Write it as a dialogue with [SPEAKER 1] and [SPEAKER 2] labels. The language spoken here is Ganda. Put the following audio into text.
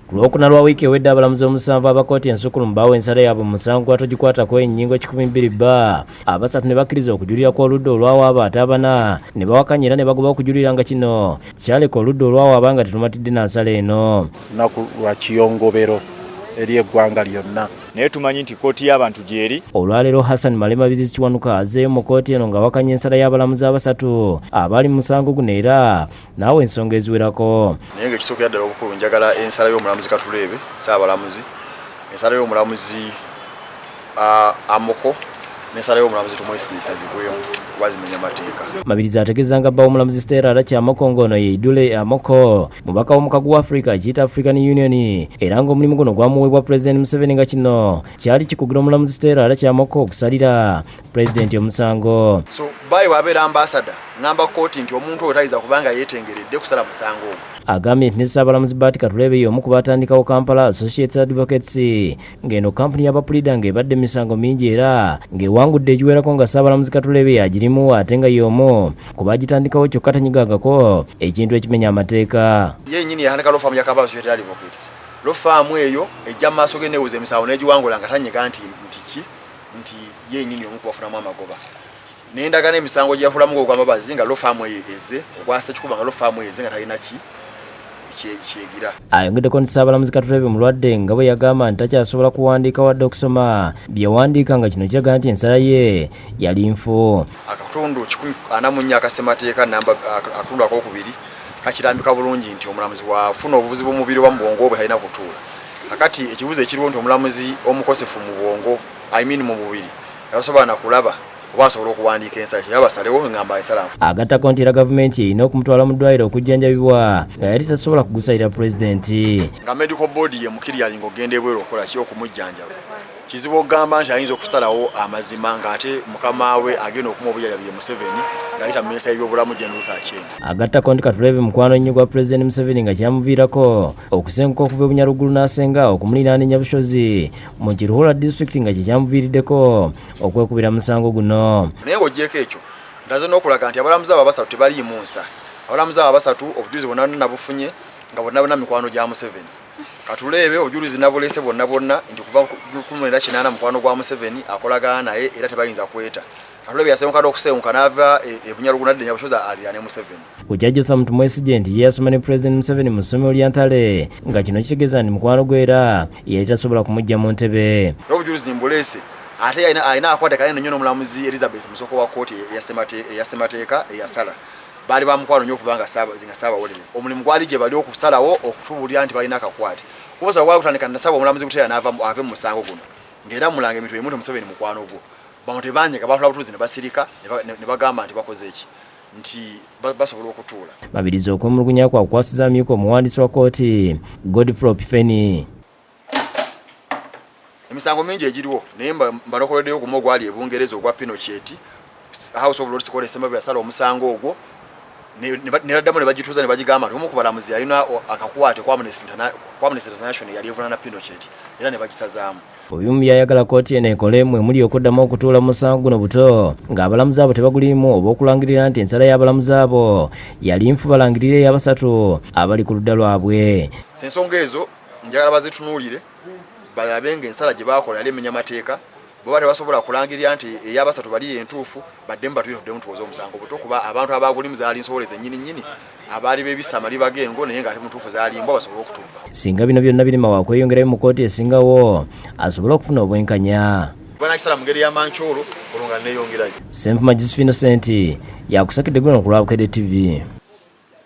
[SPEAKER 1] Ku Lwokuna lwa wiiki ewedde abalamuzi omusanvu abakooti ensukulumu baawa ensala yaabwe mu musango gwa Togikwatako ennyingo 12 abasatu ne bakkiriza okujulira kw'oludda olwawaaba ate abana ne bawakanya era ne bagoba okujulira nga kino kyaleka oludda olwawaaba nga tetumatidde na nsala eno.
[SPEAKER 2] Lunaku lwa kiyongobero eri eggwanga lyonna.
[SPEAKER 3] Naye tumanyi nti kooti y'abantu gyeri.
[SPEAKER 1] Olwaleero Hassan Mabiriizi kiwanuka azzeemu mu kooti eno nga wakanya ensala y'abalamuzi abasatu abali mu musango guno era naawe ensonga eziwerako.
[SPEAKER 4] Naye ng'ekisookera ddala obukulu njagala ensala y'omulamuzi Katuleebe Ssaabalamuzi, ensala y'omulamuzi Amoko n'ensala y'omulamuzi Tumwesigisa zigwemu kuba zimenya amateeka.
[SPEAKER 1] Mabiriizi ategeeza nga bba omulamuzi Stella Arakyamoko ng'ono ye Idule Amoko mubaka w'omukago wa Africa akiyita African Union era ng'omulimu guno gwamuweebwa President Museveni nga kino kyali kikugira omulamuzi Stella Arakyamoko okusalira Pulezidenti omusango.
[SPEAKER 4] So bayi wabeera ambassador ngamba kooti nti omuntu oyo tayinza kubanga yeetengeredde kusala musango ogwo.
[SPEAKER 1] Agambye nti ne Ssaabalamuzi Katuleebe y'omu ku baatandikawo Kampala Associates Advocates ng'eno kampuni y'abapulida ng'ebadde emisango mingi era ng'ewangudde egiwerako nga Ssaabalamuzi Katuleebe yagirimu ate nga y'omu ku baagitandikawo kyokka tanyigangako ekintu ekimenya amateeka.
[SPEAKER 4] Yennyini yahandika lofaamu ya Kampala Associates Advocates. Lofaamu eyo ejja mu maaso ge neewuza emisango n'egiwangula nga tanyiga nti yennyini omu kubafunamu amagoba. N'endagana emisango gye yafulamu ogw'amabazi nga lofaamu eyo eze ogwasa kikuba nga lofaamu eze nga talina kyegira.
[SPEAKER 1] Ayongeddeko nti Ssaabalamuzi Katuleebe mulwadde nga bwe yagamba nti takyasobola kuwandiika wadde okusoma byewandiika nga kino kiraga nti ensala ye yali nfu.
[SPEAKER 4] Akatundu 144 akassemateeka namba akatundu akokubiri kakirambika bulungi nti omulamuzi wafuna obuvuzi bw'omubiri oba mu bwongo bwe talina kutuula. Kakati ekibuuzo ekiriwo nti omulamuzi omukosefu mu bwongo mu mubiri yasobola na kulaba wasobola okuwandiika ensala yabasalewo ngamba ensala nfu.
[SPEAKER 1] Agattako nti era gavumenti erina okumutwala mu ddwaliro okujjanjabibwa nga yali tasobola kugusalira pulezidenti.
[SPEAKER 4] Nga medical board ye mukiryalinga ogenda ebweru okola ki okumujjanjaba. Kizibu okugamba nti ayinza okusalawo amazima ng'ate mukama we agenda okuma obujjanjabi ye Museveni ng'ayita mu minisita y'ebyobulamu Jane Ruth Aceng.
[SPEAKER 1] Agattako nti Katuleebe mukwano nnyo gwa Pulezidenti Museveni nga kyamuviirako okusenguka okuva e Bunyarugulu n'asenga okumuliraana Nnyabushozi mu Kiruhura District nga kyamuviiriddeko okwekubira musango guno.
[SPEAKER 4] Naye ng'oggyeko ekyo ndaze n'okulaga nti abalamuzi abo abasatu tebaliimu nsa. Abalamuzi abo abasatu obujulizi bonna nabufunye nga bonna mikwano gya Museveni. Katuleebe obujulizi nabuleese bonna nti kuva 18 mukwano gwa Museveni akolagana naye era tebayinza kweta. Katuleebe yasenguka n'okusenguka n'ava e Bunyarugulu n'adda Nnyabushozi aliraane Museveni.
[SPEAKER 1] Ujjajja Tumwesigye nti ye yasoma ne President Museveni mu ssomero lya Ntale nga kino kitegeeza nti mukwano gwe era yali tasobola kumujja mu ntebe.
[SPEAKER 4] Obujulizi mbuleese ate ayina akwatagana nnyo n'omulamuzi Elizabeth Musoko wa kkooti eyasemateeka eyasala. Baali bamukwano nnyo okubanga Ssaabawolereza. Omulimu gwali gye bali okusalawo okutubulira nti balina akakwate. Kubuza gwali kutandika nasaba omulamuzi Kuteera n'ava ave mu musango guno. Ng'era mulanga emitwe emuntu Museveni mukwano gwo. Bamuti banjeka batula butuuzi ne basirika ne bagamba nti bakoze eki nti basobola okutuula. Mabiriizi
[SPEAKER 1] okwemulugunya kwakwasiza amyuka omuwandiisi wa kkooti Godfrey Opifeni.
[SPEAKER 4] Emisango mingi egiriwo naye mbanokoleddeyo gumu ogwali e Bungereza ogwa Pinochet House of Lords Court esemba yasala omusango ogwo ne baddamu ne bagituuza ne bagigamba nti omu ku balamuzi yalina akakwate kwa Amnesty International yali evunaana Pinochet era ne bagisazaamu.
[SPEAKER 1] Obumu byayagala kkooti eno ekolemu emuli okuddamu okutuula musango guno buto ng'abalamuzi abo tebagulimu oba okulangirira nti ensala y'abalamuzi abo yali nfu balangirira ey'abasatu abali ku ludda lwabwe.
[SPEAKER 4] Ensonga ezo njagala bazitunuulire balabe ng'ensala gye baakola yali emenya amateeka bwe tebasobola kulangirira nti ey'abasatu bali entuufu badde batuyitudde tuwoze omusango buto kuba abantu abagulimu zaali nsoboleza nnyini abaali b'ebisama libagengo naye ng'ate mutuufu zaalimbwa basobola okutubba.
[SPEAKER 1] Singa bino byonna birima waakweyongerayo mu kkooti esingawo asobola okufuna obwenkanya.
[SPEAKER 4] Banakisala mu ngeri y'amancoolo olwo nga neeyongerayo.
[SPEAKER 1] Senfuma Josephine Innocent yakusakidde guno ku lwa Bukedde TV.